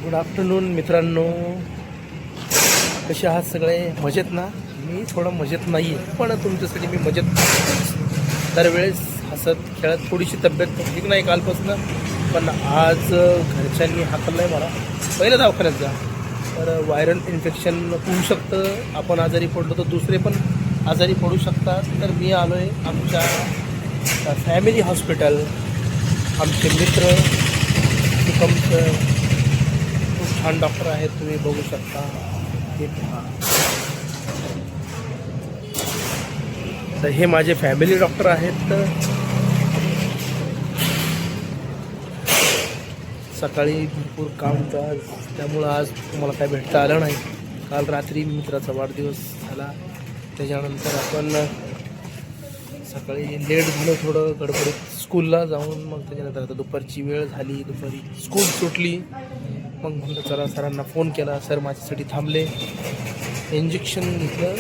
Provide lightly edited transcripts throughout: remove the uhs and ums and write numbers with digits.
Good afternoon मित्रांनो, कसे आहात सगळे? मजेत ना? मी थोडं मजेत नाही आहे, पण तुमच्यासाठी मी मजेत दरवेळेस हसत खेळत. थोडीशी तब्येत ठीक नाही कालपासून, पण आज घरच्यांनी हाकललं आहे मला पहिलं दवाखान्यात जा. तर व्हायरल इन्फेक्शन होऊ शकतं, आपण आजारी पडलो तर दुसरे पण आजारी पडू शकतात. तर मी आलो आहे आमच्या फॅमिली हॉस्पिटल. आमचे मित्र सुकमचं खूप छान डॉक्टर आहेत, तुम्ही बघू शकता. हे पहा. तर हे माझे फॅमिली डॉक्टर आहेत. सकाळी भरपूर काम होतं आज, त्यामुळं आज तुम्हाला काय भेटता आलं नाही. काल रात्री मित्राचा वाढदिवस झाला, त्याच्यानंतर आपण सकाळी लेट झालं थोडं गडबडीत स्कूलला जाऊन. मग त्याच्यानंतर आता दुपारची वेळ झाली, दुपारी स्कूल सुटली. मग म्हणलं चला सरांना फोन केला, सर माझ्यासाठी थांबले, इंजेक्शन घेतलं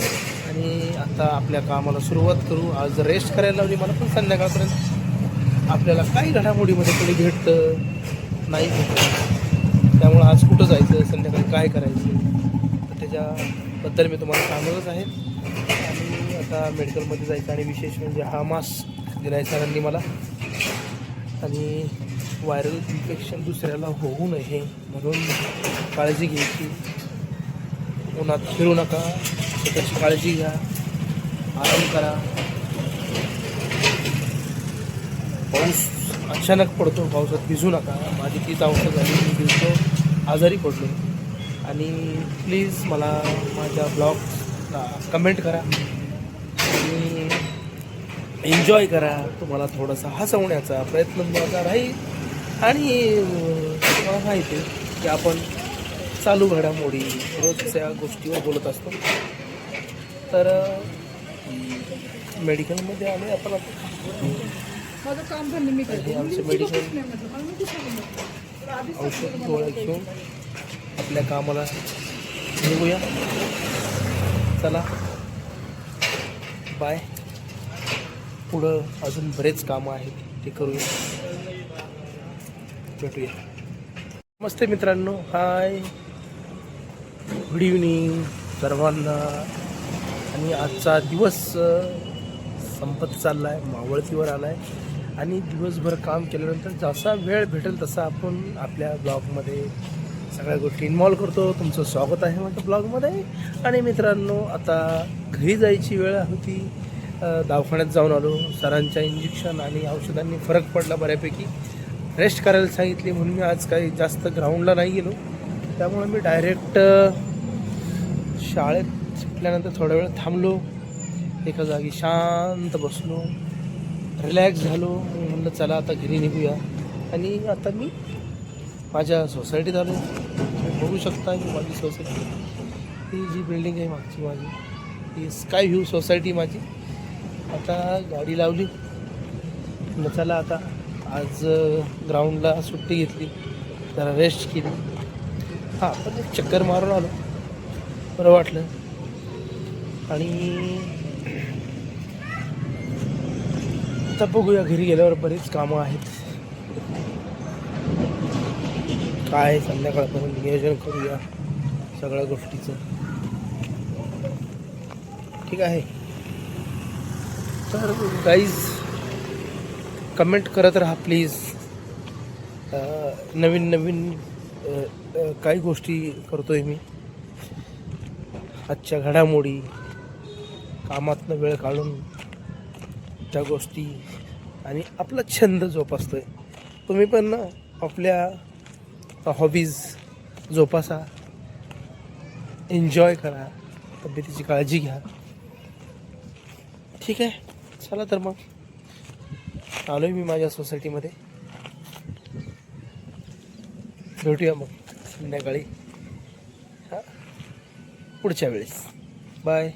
आणि आता आपल्या कामाला सुरुवात करू. आज रेस्ट करायला लावली मला, पण संध्याकाळपर्यंत आपल्याला काही घडामोडीमध्ये कोणी भेटतं नाही भेटतं, त्यामुळं आज कुठं जायचं, संध्याकाळी काय करायचं, तर त्याच्याबद्दल मी तुम्हाला सांगतच आहे. आणि आता मेडिकलमध्ये जायचं, आणि विशेष म्हणजे हा मास्क दिलाय सरांनी मला. आणि व्हायरल इन्फेक्शन दुसऱ्याला होऊ नये म्हणून काळजी घ्यायची. उन्हात फिरू नका, स्वतःची काळजी घ्या, आराम करा. पाऊस अचानक पडतो, पावसात भिजू नका. माझी तीच अवस्था झाली, मी भिजलो, आजारी पडलो. आणि प्लीज मला माझ्या ब्लॉगला कमेंट करा आणि एन्जॉय करा. तुम्हाला थोडासा हसवण्याचा प्रयत्न माझा राहील. आणि मला माहिती आहे की आपण चालू घडामोडी रोजच्या गोष्टीवर बोलत असतो. तर मेडिकलमध्ये आले आपण आता. हे आमचं मेडिकल, औषध गोळ्या घेऊन आपल्या कामाला निघूया. चला बाय. पुढं अजून बरेच कामं आहेत, ते करूया, भेटूया. नमस्ते मित्रांनो, हाय, गुड इव्हनिंग सर्वांना. आणि आजचा दिवस संपत चालला आहे, मावळतीवर आला आहे. आणि दिवसभर काम केल्यानंतर जसा वेळ भेटेल तसा आपण आपल्या ब्लॉगमध्ये सगळ्या गोष्टी इन्व्हॉल्व करतो. तुमचं स्वागत आहे माझ्या ब्लॉगमध्ये. आणि मित्रांनो, आता घरी जायची वेळ होती. दवाखान्यात जाऊन आलो, सरांच्या इंजेक्शन आणि औषधांनी फरक पडला बऱ्यापैकी. रेस्ट करायला सांगितली म्हणून मी आज काही जास्त ग्राउंडला नाही गेलो. त्यामुळे मी डायरेक्ट शाळेत सुटल्यानंतर थोडा वेळ थांबलो, एका जागी शांत बसलो, रिलॅक्स झालो. म्हणलं चला आता घरी निघूया. आणि आता मी माझ्या सोसायटीत आलो. बघू शकता की माझी सोसायटी, ही जी बिल्डिंग आहे मागची माझी, ही स्काय व्ह्यू सोसायटी माझी. आता गाडी लावली, म्हणलं चला आता आज ग्राउंडला सुट्टी घेतली, जरा रेस्ट केली. हां, पण एक चक्कर मारून आलो, बरं वाटलं. आणि आता बघूया, घरी गेल्यावर बरीच कामं आहेत. काय संध्याकाळपर्यंत नियोजन करूया सगळ्या गोष्टीचं, ठीक आहे. तर गाईज कमेंट करत राहा प्लीज. नवीन नवीन काही गोष्टी करतोय मी, आजच्या घडामोडी, कामातनं वेळ काढून त्या गोष्टी, आणि आपला छंद जोपासतोय. तुम्ही पण ना आपल्या हॉबीज जोपासा, एन्जॉय करा, तब्येतीची काळजी घ्या, ठीक आहे. चला तर मग आलो आहे मी माझ्या सोसायटीमध्ये. भेटूया मग संध्याकाळी, हां, पुढच्या वेळेस. बाय.